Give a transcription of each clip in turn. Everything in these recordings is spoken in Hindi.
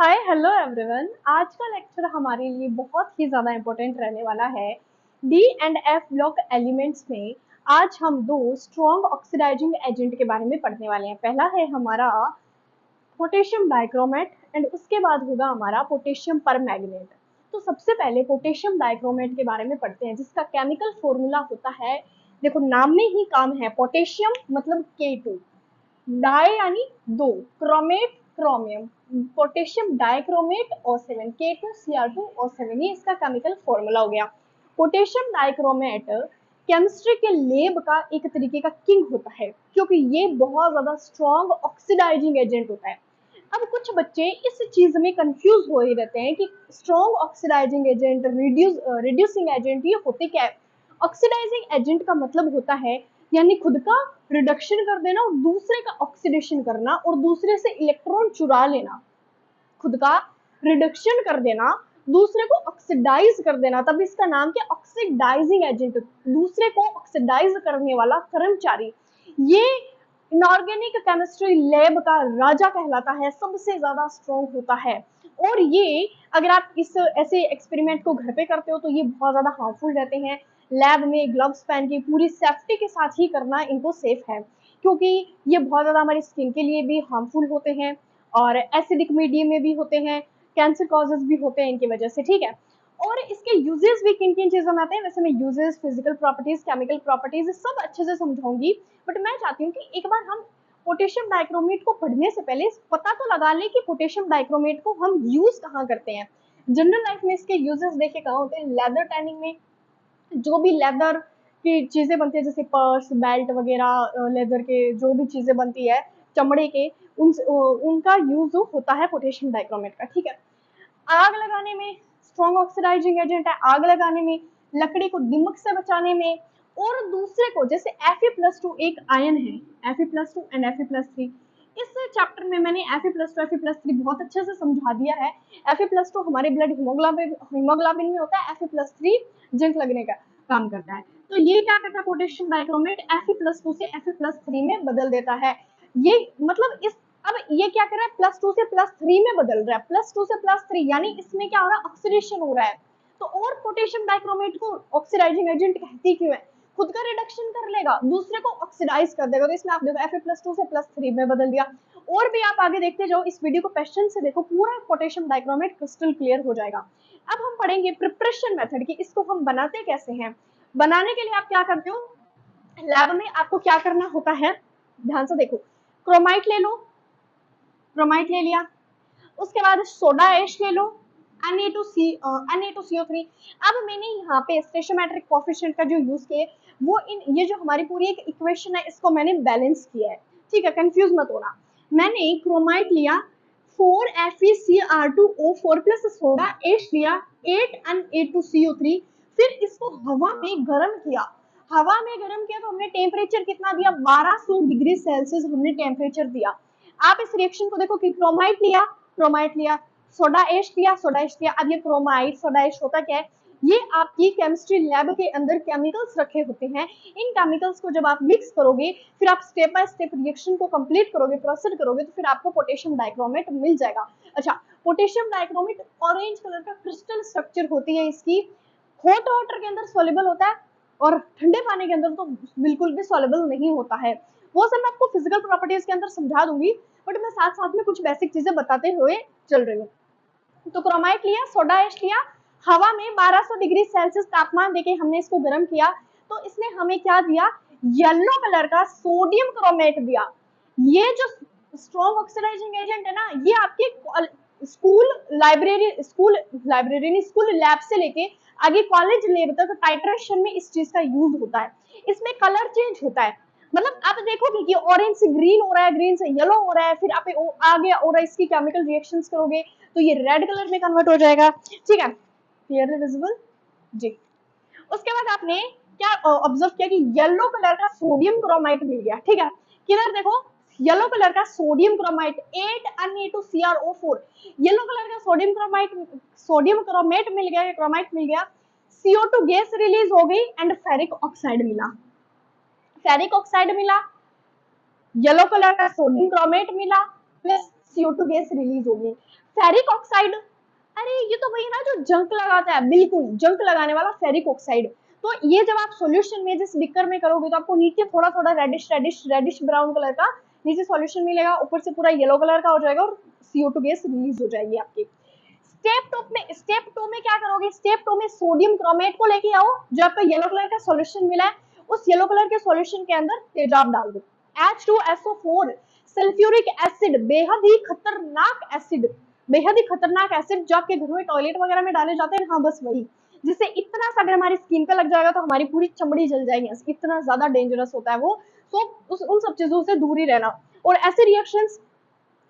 Hi hello everyone. आज का लेक्चर हमारे लिए बहुत ही ज़्यादा इम्पोर्टेंट रहने वाला है। D and F block elements में आज हम दो स्ट्रॉन्ग ऑक्सीडाइजिंग एजेंट के बारे में पढ़ने वाले हैं। पहला है हमारा पोटेशियम डाइक्रोमेट एंड उसके बाद होगा हमारा पोटेशियम परमैंगनेट। तो सबसे पहले पोटेशियम डाइक्रोमेट के बारे में पढ़ते हैं, जिसका केमिकल फॉर्मूला होता है, देखो नाम में ही काम है, पोटेशियम मतलब K2, डाई यानी दो, chromate chromium, potassium dichromate O7, K2Cr2O7, ये इसका केमिकल फॉर्मूला हो गया। पोटेशियम डाइक्रोमेट केमिस्ट्री के लैब का एक तरीके का किंग होता है, क्योंकि ये बहुत ज्यादा स्ट्रॉन्ग ऑक्सीडाइजिंग एजेंट होता है। अब कुछ बच्चे इस चीज में कंफ्यूज हो ही रहते हैं कि strong oxidising agent, reducing agent, ये होते क्या है। ऑक्सीडाइजिंग एजेंट का मतलब होता है यानी खुद का रिडक्शन कर देना और दूसरे का ऑक्सीडेशन करना और दूसरे से इलेक्ट्रॉन चुरा लेना, खुद का रिडक्शन कर देना, दूसरे को ऑक्सीडाइज कर देना, तब इसका नाम क्या, ऑक्सीडाइजिंग एजेंट, दूसरे को ऑक्सीडाइज करने वाला कर्मचारी। ये इनऑर्गेनिक केमिस्ट्री लैब का राजा कहलाता है, सबसे ज्यादा स्ट्रॉन्ग होता है। और ये अगर आप इस ऐसे एक्सपेरिमेंट को घर पे करते हो तो ये बहुत ज्यादा हार्मफुल रहते हैं। लैब में ग्लव्स पहन के पूरी सेफ्टी के साथ ही करना इनको सेफ है, क्योंकि ये बहुत ज्यादा हमारी स्किन के लिए भी हार्मफुल होते हैं और एसिडिक मीडियम में भी होते हैं, कैंसर कॉजेज भी होते हैं इनकी वजह से, ठीक है। और इसके यूजेस भी किन किन चीजों में आते हैं, वैसे मैं uses, physical properties, chemical properties सब अच्छे से समझाऊंगी, बट मैं चाहती हूँ कि एक बार हम पोटेशियम डाइक्रोमेट को पढ़ने से पहले पता तो लगा ले कि पोटेशियम डाइक्रोमेट को हम यूज कहाँ करते हैं। जनरल लाइफ में इसके यूजेस देखे कहाँ होते हैं, लेदर टैनिंग में, जो भी लेदर की चीजें बनती है जैसे पर्स, बेल्ट वगैरह, लेदर के जो भी चीजें बनती है चमड़े के, उनका यूज होता है पोटेशियम डाइक्रोमेट का, ठीक है। आग लगाने में स्ट्रॉन्ग ऑक्सीडाइजिंग एजेंट है, आग लगाने में, लकड़ी को दीमक से बचाने में, और दूसरे को जैसे Fe+2 एक आयन है, Fe+2 एंड Fe+3, इस चैप्टर में मैंने Fe+2 Fe+3 बहुत अच्छे से समझा दिया है। Fe+2 हमारे ब्लड हीमोग्लोबिन में होता है, Fe+3 जिंक लगने का काम करता है। तो ये क्या करता है, पोटेशियम डाइक्रोमेट Fe+2 से Fe+3 में बदल देता है। ये मतलब इस अब ये क्या कर रहा है, +2 से +3 में बदल रहा है, +2 से +3 यानी इसमें क्या हो रहा है, ऑक्सीडेशन हो रहा है। तो और पोटेशियम डाइक्रोमेट को ऑक्सीडाइजिंग एजेंट कहती क्यों है, खुद का रिडक्शन कर लेगा, दूसरे को ऑक्सीडाइज कर देगा। तो इसमें आप देखो Fe+2 से +3 में बदल दिया। और भी आप आगे देखते जाओ, इस वीडियो को क्वेश्चन से देखो, पूरा पोटेशियम डाइक्रोमेट क्रिस्टल क्लियर हो जाएगा। अब हम पढ़ेंगे प्रिपरेशन मेथड की, इसको हम बनाते कैसे हैं। बनाने के लिए आप क्या करते हो, लैब में आपको क्या करना होता है, ध्यान से देखो, क्रोमाइट ले लो, क्रोमाइट ले लिया, उसके बाद सोडा ऐश ले लो, Na2CO3। अब मैंने यहाँ पे स्टेशियोमेट्रिक कोफिशिएंट का जो यूज किया वो ये जो हमारी पूरी एक इक्वेशन है इसको मैंने बैलेंस किया है, ठीक है, कंफ्यूज मत होना। मैंने क्रोमाइट लिया 4FeCr2O4 प्लस सोडा ऐश लिया 8Na2CO3, फिर इसको हवा में गर्म किया। हवा में गर्म किया तो हमने टेम्परेचर कितना दिया, 1200 डिग्री सेल्सियस हमने टेम्परेचर दिया। आप इस रिएक्शन को देखो कि क्रोमाइट लिया, सोडा ऐश लिया, सोडा ऐश लिया। अब ये क्रोमाइट सोडा ऐश होता क्या है, ये आपकी केमिस्ट्री लैब के अंदर केमिकल्स रखे होते हैं। इन केमिकल्स को जब आप मिक्स करोगे, फिर आप स्टेप बाय स्टेप रिएक्शन को कंप्लीट करोगे, प्रोसीड करोगे, तो फिर आपको पोटेशियम डाइक्रोमेट मिल जाएगा। अच्छा, पोटेशियम डाइक्रोमेट ऑरेंज कलर का क्रिस्टल स्ट्रक्चर होती है इसकी, हॉट वाटर के अंदर सॉल्युबल होता है और ठंडे पानी के अंदर तो बिल्कुल भी सॉल्युबल नहीं होता है। वो सब मैं आपको फिजिकल प्रॉपर्टीज के अंदर समझा दूंगी, बट मैं साथ साथ में कुछ बेसिक चीजें बताते हुए चल रही हूँ। तो क्रोमाइट लिया, सोडा ऐश लिया, हवा में 1200 डिग्री सेल्सियस तापमान देके हमने इसको गर्म किया, तो इसने हमें क्या दिया, येलो कलर का सोडियम क्रोमेट दिया। ये जो स्ट्रॉन्ग ऑक्सीडाइजिंग एजेंट है ना, ये आपके स्कूल लैब से लेके आगे कॉलेज लैब तक टाइट्रेशन में इस चीज का यूज होता है। इसमें कलर चेंज होता है, मतलब आप देखोगे कि ऑरेंज से ग्रीन हो रहा है, ग्रीन से येलो हो रहा है, फिर आप आगे और इसकी केमिकल रिएक्शंस करोगे तो ये रेड कलर में कन्वर्ट हो जाएगा, ठीक है, क्लियरली विजिबल जी। उसके बाद आपने क्या ऑब्जर्व किया कि येलो कलर का सोडियम क्रोमाइट मिल गया, ठीक है। किधर देखो, येलो कलर का sodium chromite 8Na2CrO4, yellow colour का सोडियम क्रोमेट मिल गया, क्रोमाइट मिल गया। CO2 गैस रिलीज हो गई एंड फेरिक ऑक्साइड मिला, फेरिक ऑक्साइड मिला, येलो कलर का सोडियम क्रोमेट मिला, प्लस CO2 गैस रिलीज होगी। फेरिक ऑक्साइड, अरे ये तो वही ना जो जंक लगाता है, बिल्कुल जंक लगाने वाला फेरिक ऑक्साइड। तो ये जब आप सॉल्यूशन में जिस बिकर में करोगे तो आपको नीचे थोड़ा थोड़ा reddish reddish reddish brown colour का नीचे सॉल्यूशन मिलेगा, ऊपर से पूरा येलो कलर का हो जाएगा और CO2 गैस रिलीज हो जाएगी आपकी। स्टेप टू में क्या करोगे, स्टेप टू में सोडियम क्रोमेट को लेके आओ, जो आपका येलो कलर का सॉल्यूशन मिला है उस येलो कलर के सॉल्यूशन के अंदर तेजाब डाल दो। H2SO4 सल्फ्यूरिक एसिड, बेहद ही खतरनाक एसिड, बेहद ही खतरनाक एसिड जो आपके घर में टॉयलेट वगैरह में डाले जाते हैं, हाँ बस वही, जिससे इतना सा अगर हमारी स्किन पे लग जाएगा तो हमारी पूरी चमड़ी जल जाएगी, इतना ज्यादा डेंजरस होता है वो। तो उन सब चीजों से दूर ही रहना, और ऐसे रिएक्शंस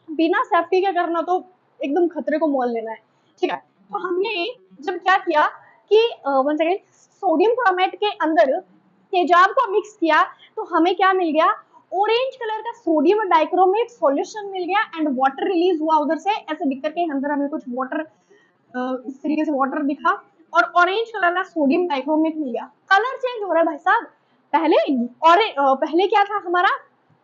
बिना सेफ्टी के करना तो एकदम खतरे को मोल लेना है, ठीक है। तो हमने जब क्या किया कि वन सेकेंड, सोडियम क्रोमेट के अंदर तेजाब को मिक्स किया तो हमें क्या मिल गया, ऑरेंज कलर का सोडियम डाइक्रोमेट सॉल्यूशन मिल गया एंड वाटर रिलीज हुआ उधर से, ऐसे दिक्कत के अंदर हमें कुछ वाटर, इस तरीके से वाटर दिखा और ऑरेंज कलर का सोडियम डाइक्रोमेट मिल गया। कलर चेंज हो रहा है भाई साहब, पहले और पहले क्या था हमारा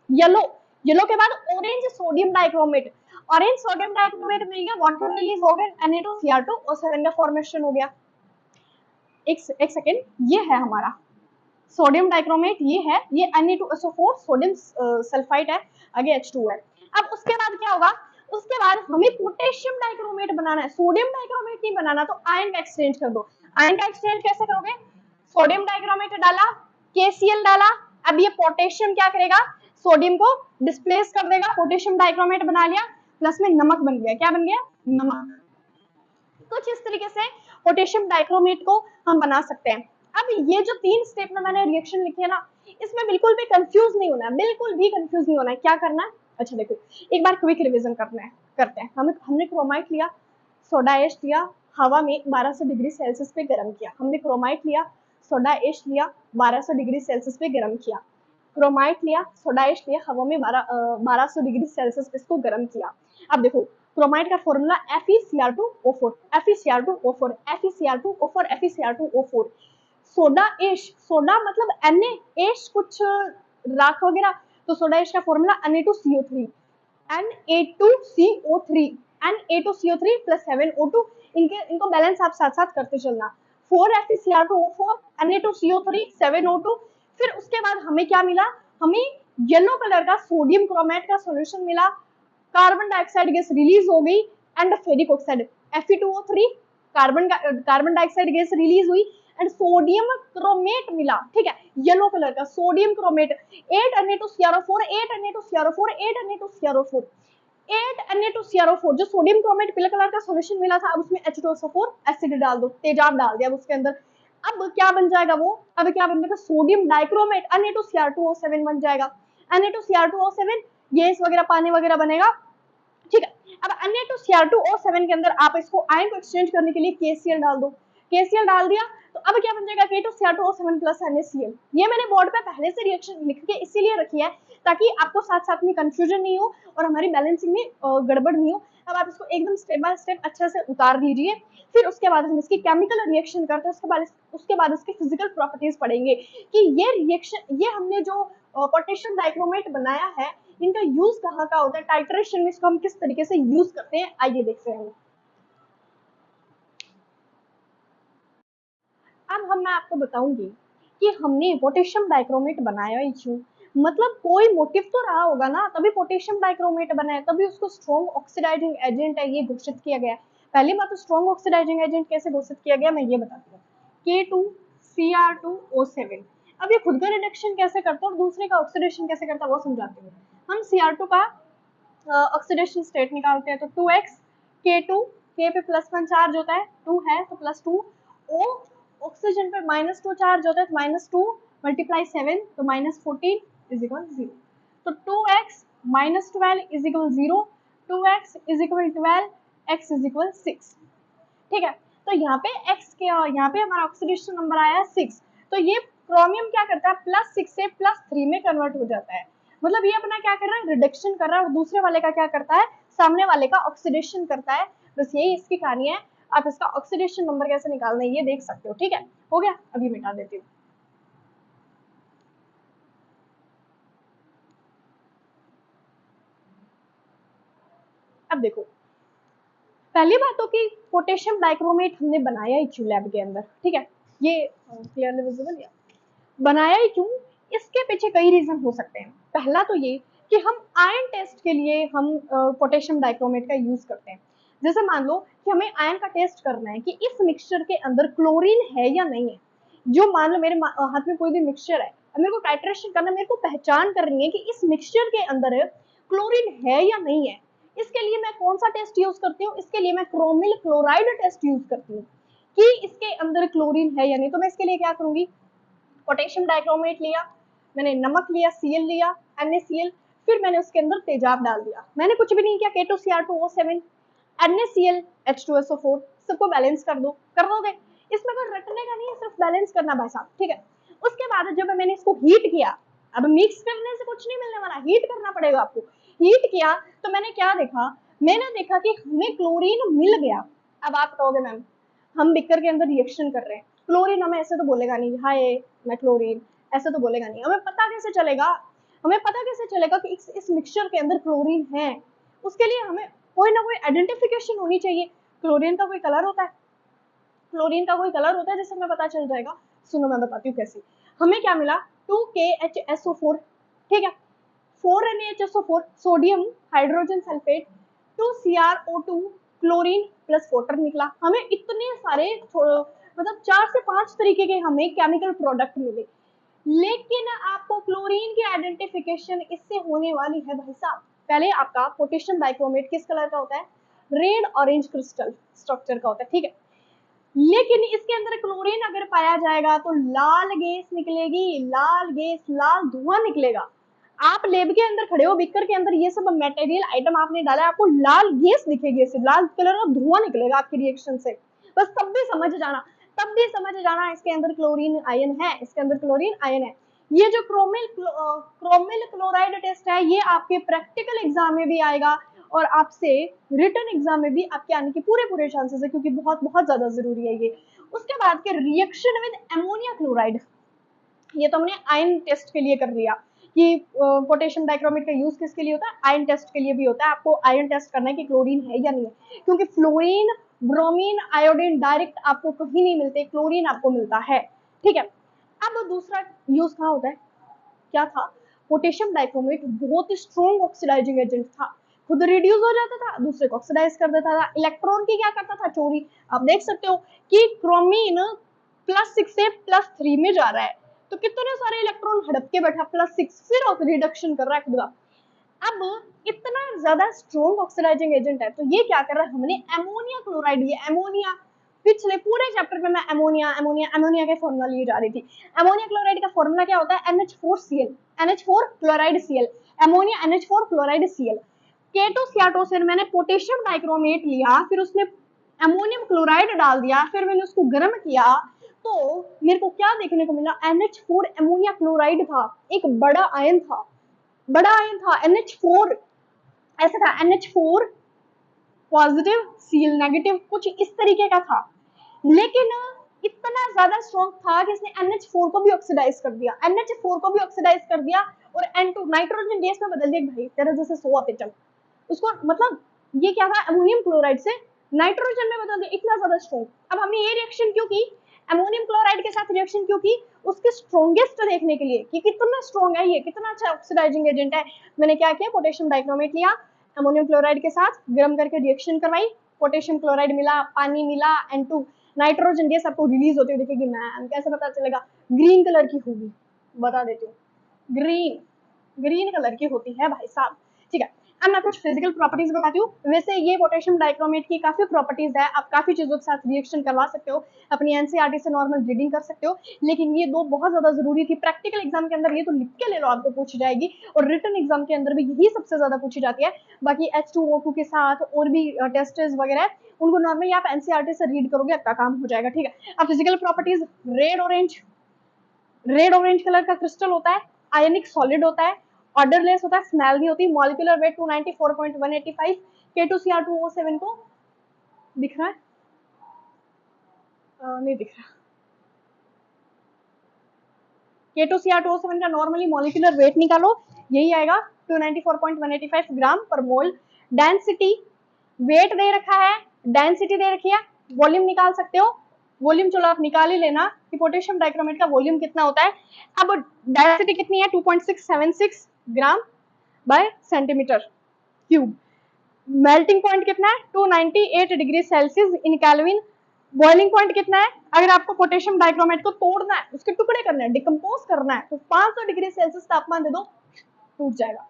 येलो, येलो के बाद orange sodium dichromate, orange sodium dichromate मिल गया, वाटर रिलीज हो गया, Na2Cr2O7 का फॉर्मेशन हो गया। एक सेकेंड, ये है हमारा सोडियम डाइक्रोमेट, ये है, ये Na2SO4 सोडियम सल्फाइड है, आगे H2 है। अब उसके बाद क्या होगा, उसके बाद हमें पोटेशियम डाइक्रोमेट बनाना है, सोडियम डाइक्रोमेट नहीं बनाना, तो आयन का एक्सचेंज कर दो। आयन का एक्सचेंज कैसे करोगे, सोडियम डाइक्रोमेट डाला, KCl डाला, अब ये पोटेशियम क्या करेगा, सोडियम को डिस्प्लेस कर देगा, पोटेशियम डाइक्रोमेट बना लिया, प्लस में नमक बन गया, क्या बन गया, नमक। कुछ इस तरीके से पोटेशियम डाइक्रोमेट को हम बना सकते हैं। अब ये जो 3 स्टेप में मैंने रिएक्शन लिखी है ना, इसमें बिल्कुल भी कंफ्यूज नहीं होना है, बिल्कुल भी कंफ्यूज नहीं होना है। क्या करना है, अच्छा देखो एक बार क्विक रिवीजन करते हैं। हमने क्रोमाइट लिया, सोडा एश लिया, हवा में 1200 डिग्री सेल्सियस पे गर्म किया, हमने क्रोमाइट लिया, सोडा एश लिया, 1200 डिग्री सेल्सियस पे गर्म किया, क्रोमाइट लिया, सोडा एश लिया, हवा में 1200 डिग्री सेल्सियस पे इसको गर्म किया। अब देखो क्रोमाइट का formula FeCr2O4, FeCr2O4, FeCr2O4, FeCr2O4। Soda ash, soda मतलब Na, एश कुछ राख वगैरह, तो सोडा एश का formula Na2CO3, Na2CO3, Na2CO3 plus 7O2, इनको बैलेंस आप साथ साथ करते चलना, 4FeCr2O4, Na2CO3, 7O2। फिर उसके बाद हमें क्या मिला, हमें येलो कलर का सोडियम क्रोमेट का सॉल्यूशन मिला, कार्बन डाइऑक्साइड गैस रिलीज हो गई and ferric oxide Fe2O3, carbon dioxide gas release हुई एंड सोडियम क्रोमेट मिला, ठीक है, येलो कलर का sodium chromate, 8 Na2CrO4, 8 Na2CrO4, 8 Na2CrO4, 8 Na2CrO4, जो सोडियम क्रोमेट पीले कलर का सॉल्यूशन मिला था, अब उसमें H2SO4 एसिड डाल दो, तेजाब डाल दिया उसके अंदर। अब क्या बन जाएगा वो, अब क्या बन जाएगा, सोडियम डाइक्रोमेट Na2Cr2O7 बन जाएगा, Na2Cr2O7 गैस वगैरह पानी वगैरह बनेगा, ठीक है। अब Na2Cr2O7 के अंदर आप इसको आयन को एक्सचेंज करने के लिए KCl डाल दो, KCl डाल दिया तो अब क्या बन जाएगा, K2Cr2O7 प्लस NaCl। ये मैंने बोर्ड पे पहले से रिएक्शन लिख के इसीलिए रखी है ताकि आपको साथ साथ में कंफ्यूजन नहीं हो और हमारी बैलेंसिंग में गड़बड़ नहीं हो। अब आप इसको एकदम स्टेप बाय स्टेप अच्छे से उतार लीजिए, फिर उसके बाद हम इसकी केमिकल रिएक्शन करते हैं, उसके बाद इसकी फिजिकल प्रॉपर्टीज पढ़ेंगे कि ये रिएक्शन, ये हमने जो पोटेशियम डाइक्रोमेट बनाया है, इनका यूज कहाँ का होता है, टाइट्रेशन में इसको हम किस तरीके से यूज करते हैं, आइए देखते हैं। अब मैं आपको बताऊंगी कि हमने पोटेशियम डाइक्रोमेट बनाया ही क्यों, मतलब कोई मोटिव तो रहा होगा ना, तभी पोटेशियम डाइक्रोमेट बनाया, तभी उसको स्ट्रॉन्ग ऑक्सीडाइजिंग एजेंट है ये घोषित किया गया। पहली बात तो स्ट्रॉन्ग ऑक्सीडाइजिंग एजेंट कैसे घोषित किया गया मैं ये बताती हूँ, K2Cr2O7। अब ये खुद का रिडक्शन कैसे करता है और दूसरे का ऑक्सीडेशन कैसे करता है वो समझाती हूँ। हम Cr2 का ऑक्सीडेशन स्टेट निकालते हैं तो 2x, K2, K पे +1 चार्ज होता है, 2 है तो +2, O ऑक्सीजन पे -2 चार्ज होता है तो -2 मल्टीप्लाई 7 तो -14 इज इक्वल 0। तो 2x -12 is equal 0, 2x is equal 12, x is equal 6, ठीक है। तो यहाँ पे x के, यहाँ पे हमारा ऑक्सीडेशन नंबर आया 6, तो ये क्रोमियम क्या करता है, +6 से +3 में कन्वर्ट हो जाता है, मतलब ये अपना क्या कर रहा है, रिडक्शन कर रहा है, और दूसरे वाले का क्या करता है, सामने वाले का ऑक्सीडेशन करता है, बस यही इसकी कहानी है। आप इसका ऑक्सीडेशन नंबर कैसे निकालना है ये देख सकते हो, ठीक है, हो गया, अभी मिटा देती हूँ। अब देखो पहली बात तो कि पोटेशियम डाइक्रोमेट हमने बनाया ही क्यों लैब के अंदर, ठीक है, ये क्लियरली विजिबल या बनाया ही क्यों, इसके पीछे कई रीजन हो सकते हैं। पहला तो ये कि हम आयन टेस्ट के लिए हम पोटेशियम डाइक्रोमेट का यूज करते हैं। जैसे मान लो कि हमें आयन का टेस्ट करना है कि इस मिक्सचर के अंदर क्लोरीन है या नहीं है। जो मान लो मेरे हाथ में कोई भी मिक्सचर है, मेरे को टाइट्रेशन करना, मेरे को पहचान करनी है कि इस मिक्सचर के अंदर क्लोरीन है या नहीं है। इसके लिए मैं कौन सा टेस्ट यूज करती हूँ, इसके लिए मैं क्रोमिल क्लोराइड टेस्ट यूज करती हूँ कि इसके अंदर क्लोरीन है या नहीं। तो मैं इसके लिए क्या करूंगी, पोटेशियम डाइक्रोमेट लिया, मैंने नमक लिया, Cl लिया, NaCl, फिर मैंने उसके अंदर तेजाब डाल दिया। मैंने कुछ भी नहीं किया, K2Cr2O7, NaCl, H2SO4, सबको बैलेंस कर दो, कर दोगे। इसमें कोई रटने का नहीं है, सिर्फ बैलेंस करना भाई साहब, ठीक है। उसके बाद जब मैंने इसको हीट किया, अब मिक्स करने से कुछ नहीं मिलने वाला, हीट करना पड़ेगा आपको। हीट किया तो मैंने क्या देखा, मैंने देखा कि हमें क्लोरीन मिल गया। अब आप कहोगे मैम हम बिकर के अंदर रिएक्शन कर रहे हैं, क्लोरीन हमें ऐसे तो बोलेगा नहीं, हाय मैं क्लोरीन, ऐसे तो बोलेगा नहीं। हमें पता कैसे चलेगा, हमें पता कैसे चलेगा कि इस मिक्सचर के अंदर क्लोरीन है। उसके लिए हमें कोई ना कोई आइडेंटिफिकेशन होनी चाहिए। क्लोरीन का कोई कलर होता है, क्लोरीन का कोई कलर होता है जिससे हमें पता चल जाएगा। सुनो मैं बताती हूँ कैसे। हमें क्या मिला, 2KHSO4, ठीक है, 4NaHSO4, sodium hydrogen sulphate, 2CrO2, chlorine plus water निकला। हमें इतने सारे मतलब 4 से 5 तरीके के हमें केमिकल प्रोडक्ट मिले। लेकिन आपको क्लोरीन की आइडेंटिफिकेशन इससे होने वाली है भाई साहब। पहले आपका पोटेशियम डाइक्रोमेट किस कलर का होता है, रेड ऑरेंज क्रिस्टल स्ट्रक्चर का होता है, ठीक है। लेकिन इसके अंदर क्लोरीन अगर पाया जाएगा तो लाल गैस निकलेगी, लाल गैस, लाल धुआं निकलेगा। आप लैब के अंदर खड़े हो, बिकर के अंदर ये सब मटेरियल आइटम आपने डाला, आपको लाल गैस दिखेगी, लाल कलर का धुआं निकलेगा आपके रिएक्शन से। बस तब भी समझ जाना, तब भी समझ जाना इसके अंदर क्लोरीन आयन है, इसके अंदर क्लोरीन आयन है। ये जो क्रोमिल क्लोराइड टेस्ट है, ये आपके प्रैक्टिकल एग्जाम में भी आएगा और आपसे रिटन एग्जाम में भी आपके आने के पूरे पूरे चांसेस है, क्योंकि बहुत बहुत ज्यादा जरूरी है ये। उसके बाद के रिएक्शन विद अमोनिया क्लोराइड, ये तो हमने आयन टेस्ट के लिए कर लिया कि पोटेशियम डाइक्रोमेट का यूज किसके लिए होता है, आयन टेस्ट के लिए भी होता है। आपको आयन टेस्ट करना है कि क्लोरीन है या नहीं है, क्योंकि फ्लोरीन, ब्रोमीन, आयोडीन डायरेक्ट आपको कहीं नहीं मिलते, क्लोरीन आपको मिलता है, ठीक है। अब दूसरा यूज कहाँ होता है, क्या था, पोटेशियम डाइक्रोमेट बहुत ही स्ट्रॉन्ग ऑक्सीडाइजिंग एजेंट था, खुद रिड्यूस हो जाता था, दूसरे को ऑक्सीडाइज कर देता था, इलेक्ट्रॉन की क्या करता था, चोरी। आप देख सकते हो कि क्रोमीन +6 से +3 में जा रहा है, तो कितने सारे इलेक्ट्रॉन हड़प के बैठा, +6, फिर रिडक्शन कर रहा है खुद का। अब इतना ज्यादा स्ट्रॉन्ग ऑक्सीडाइजिंग एजेंट है, तो ये क्या कर रहा है, हमने अमोनिया क्लोराइड, ये अमोनिया, पिछले पूरे चैप्टर में मैं अमोनिया अमोनिया अमोनिया के फॉर्मूला लिए जा रही थी। अमोनिया क्लोराइड का फॉर्मूला क्या होता है, NH4Cl, NH4 chloride Cl, ammonia NH4 chloride Cl। K2Cr2 से मैंने पोटेशियम डाइक्रोमेट लिया, फिर उसमें अमोनियम क्लोराइड डाल दिया, फिर मैंने उसको गर्म किया, तो मेरे को क्या देखने को मिला, NH4 अमोनिया क्लोराइड था, एक बड़ा आयन था, बड़ा आयन था NH4, ऐसा था NH4 पॉजिटिव Cl नेगेटिव, कुछ इस तरीके का था। लेकिन इतना ज्यादा स्ट्रॉन्ग था कि इसने NH4 को भी ऑक्सीडाइज कर दिया, NH4 को भी ऑक्सीडाइज कर दिया और N2 नाइट्रोजन गैस में बदल दिया। भाई तेरा जैसे 100 एटम, उसको मतलब ये क्या था, अमोनियम क्लोराइड से नाइट्रोजन में बदल दिया, इतना ज्यादा स्ट्रॉन्ग। अब हमने ये रिएक्शन क्यों की, अमोनियम क्लोराइड के साथ रिएक्शन क्यों की, उसके स्ट्रॉन्गेस्ट देखने के लिए कि कितना स्ट्रॉन्ग है ये, कितना अच्छा ऑक्सीडाइजिंग एजेंट है। मैंने क्या किया, पोटेशियम डाइक्रोमेट लिया, अमोनियम क्लोराइड के साथ गर्म करके रिएक्शन करवाई, पोटेशियम क्लोराइड मिला, पानी मिला, N2 नाइट्रोजन गैस आपको रिलीज होती हुई दिखेगी। मैम कैसे पता चलेगा, ग्रीन कलर की होगी, बता देती हूँ, ग्रीन ग्रीन कलर की होती है भाई साहब, ठीक है। अब मैं कुछ फिजिकल प्रॉपर्टीज बताती हूँ। वैसे ये पोटेशियम डाइक्रोमेट की काफी प्रॉपर्टीज है, आप काफी चीजों के साथ रिएक्शन करवा सकते हो, अपनी एनसीईआरटी से नॉर्मल रीडिंग कर सकते हो, लेकिन ये दो बहुत ज्यादा जरूरी थी। प्रैक्टिकल एग्जाम के अंदर ये तो लिख के ले लो, आपको पूछी जाएगी, और रिटन एग्जाम के अंदर भी यही सबसे ज्यादा पूछी जाती है। बाकी H2O2 के साथ और भी टेस्ट वगैरह उनको नॉर्मली आप एनसीईआरटी से रीड करोगे, आपका काम हो जाएगा, ठीक है। अब physical properties, red orange, red orange colour का क्रिस्टल होता है, आयनिक सॉलिड होता है, ऑर्डरलेस होता है, स्मेल नहीं होती, मॉलिक्यूलर वेट 294.185, K2Cr2O7 को दिख रहा है, नहीं दिख रहा, K2Cr2O7 का नॉर्मली मॉलिक्यूलर वेट निकालो, यही आएगा 294.185 ग्राम पर मोल। डेंसिटी वेट दे रखा है डेंसिटी दे रखी है, वॉल्यूम निकाल सकते हो, वॉल्यूम चलो आप निकाल ही लेना कि पोटेशियम डाइक्रोमेट का वॉल्यूम कितना होता है। अब डेंसिटी कितनी है 2.676 ग्राम bye centimetre cube. Melting point कितना है 298 degree Celsius in kelvin. Boiling point कितना है, अगर आपको पोटेशियम डाइक्रोमेट को तोड़ना है, उसके टुकड़े करना है, डिकम्पोज करना है, तो 500 डिग्री सेल्सियस तापमान दे दो, टूट जाएगा।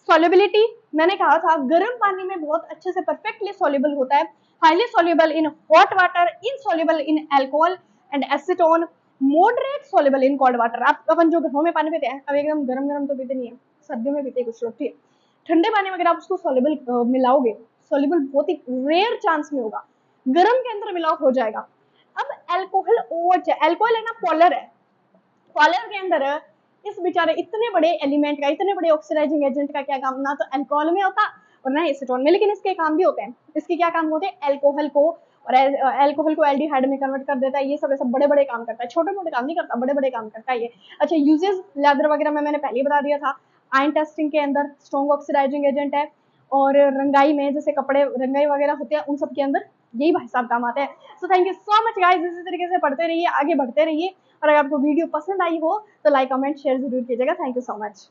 सॉल्युबिलिटी मैंने कहा था गर्म पानी में बहुत अच्छे से परफेक्टली सॉल्युबल होता है, highly soluble in hot water, insoluble in alcohol and acetone, moderate soluble in cold water. आप अपन जो घरों में पानी पीते हैं, अब एकदम गरम गरम तो पीते नहीं है, सर्दियों में पीते हैं कुछ लोग, ठीक है। ठंडे पानी में अगर आप उसको सॉल्युबल मिलाओगे, सॉल्युबल बहुत ही रेयर चांस में होगा, गर्म के अंदर मिलाओ हो जाएगा। अब अल्कोहल OH, अल्कोहल है ना पोलर है, पोलर के अंदर इस बेचारे इतने बड़े एलिमेंट का, इतने बड़े ऑक्सीडाइजिंग एजेंट का क्या काम, ना तो अल्कोहल में होता और ना एसीटोन में, लेकिन इसके काम भी होते हैं। इसके क्या काम होते हैं, अल्कोहल को और अल्कोहल को एल्डिहाइड में कन्वर्ट कर देता है, ये सब ऐसे बड़े बड़े काम करता है, छोटे मोटे काम नहीं करता, बड़े बड़े काम करता है ये। अच्छा, यूजेस लेदर वगैरह में मैंने पहले ही बता दिया था, आयन टेस्टिंग के अंदर स्ट्रॉन्ग ऑक्सीडाइजिंग एजेंट है, और रंगाई में जैसे कपड़े रंगाई वगैरह होते हैं, उन सब के अंदर यही भाई साहब काम आते हैं। So thank you so much guys, इसी तरीके से पढ़ते रहिए, आगे बढ़ते रहिए, और अगर आपको वीडियो पसंद आई हो तो लाइक कमेंट शेयर जरूर कीजिएगा। Thank you so much.